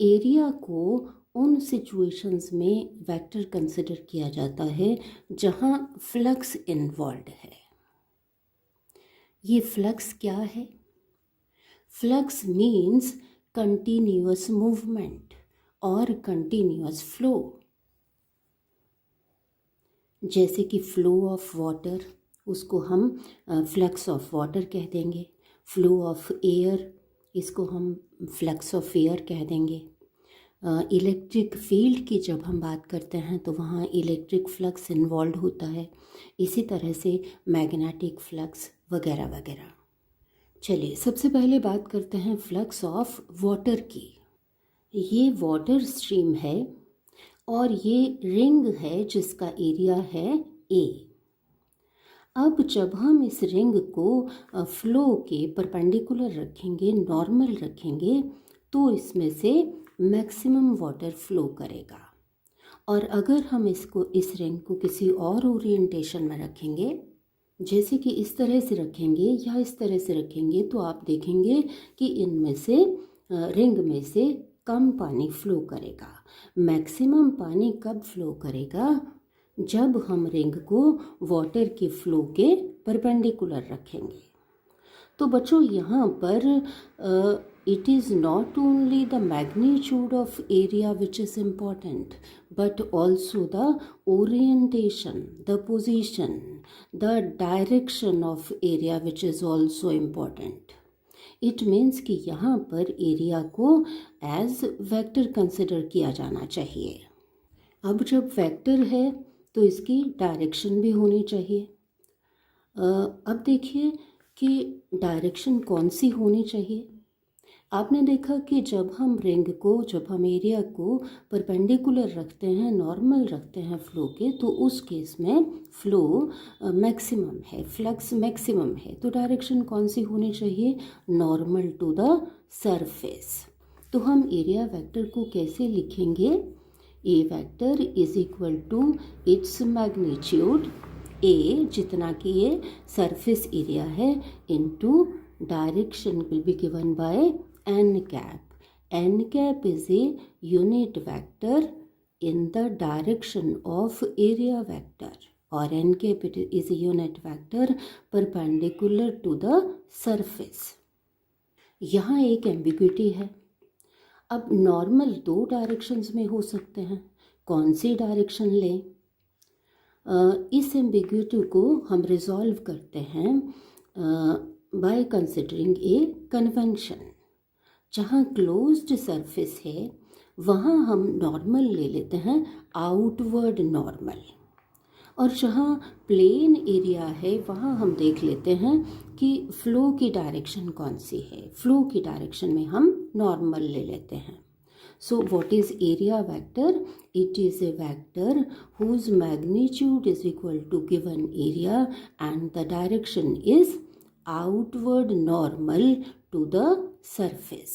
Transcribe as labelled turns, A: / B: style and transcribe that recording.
A: Area को उन situations में वेक्टर कंसिडर किया जाता है जहाँ फ्लक्स इन्वॉल्व है। ये फ्लक्स क्या है? फ्लक्स मीन्स कंटिन्यूअस मूवमेंट और कंटिन्यूअस फ्लो। जैसे कि फ्लो ऑफ वाटर, उसको हम फ्लक्स ऑफ वाटर कह देंगे। फ्लो ऑफ एयर, इसको हम फ्लक्स ऑफ एयर कह देंगे। इलेक्ट्रिक फील्ड की जब हम बात करते हैं तो वहाँ इलेक्ट्रिक फ्लक्स इन्वॉल्व होता है। इसी तरह से मैग्नेटिक फ्लक्स वगैरह वगैरह। चलिए सबसे पहले बात करते हैं फ्लक्स ऑफ वाटर की। ये वाटर स्ट्रीम है और ये रिंग है जिसका एरिया है ए। अब जब हम इस रिंग को फ्लो के परपेंडिकुलर रखेंगे, नॉर्मल रखेंगे, तो इसमें से मैक्सिमम वाटर फ्लो करेगा। और अगर हम इस रिंग को किसी और ओरिएंटेशन में रखेंगे, जैसे कि इस तरह से रखेंगे या इस तरह से रखेंगे, तो आप देखेंगे कि इनमें से रिंग में से कम पानी फ्लो करेगा। मैक्सिमम पानी कब फ्लो करेगा? जब हम रिंग को वाटर के फ्लो के परपेंडिकुलर रखेंगे। तो बच्चों यहाँ पर it is not only the magnitude of area which is important, but also the orientation, the position, the direction of area which is also important. It means कि यहाँ पर एरिया को एज वेक्टर कंसिडर किया जाना चाहिए। अब जब vector है तो इसकी डायरेक्शन भी होनी चाहिए। अब देखिए कि डायरेक्शन कौन सी होनी चाहिए। आपने देखा कि जब हम एरिया को परपेंडिकुलर रखते हैं, नॉर्मल रखते हैं फ्लो के, तो उस केस में फ्लो मैक्सिमम है, फ्लक्स मैक्सिमम है। तो डायरेक्शन कौन सी होनी चाहिए? Normal to the surface. तो हम एरिया वेक्टर को कैसे लिखेंगे? A vector is equal to its magnitude, A जितना कि ये सरफेस एरिया है, into direction will be given by n cap. N cap is a unit vector in the direction of area vector, or n cap is a unit vector perpendicular to the surface. यहाँ एक ambiguity है। अब normal दो directions में हो सकते हैं, कौन सी डायरेक्शन लें? इस एम्बिग्विटी को हम रिजॉल्व करते हैं by considering a convention। जहाँ क्लोज्ड सरफेस है वहाँ हम नॉर्मल ले लेते हैं, आउटवर्ड नॉर्मल। और जहाँ प्लेन एरिया है वहाँ हम देख लेते हैं कि फ्लो की डायरेक्शन कौन सी है। फ्लो की डायरेक्शन में हम नॉर्मल ले लेते हैं। So what is area vector? It is a vector whose magnitude is equal to given area and the direction is outward normal to the surface.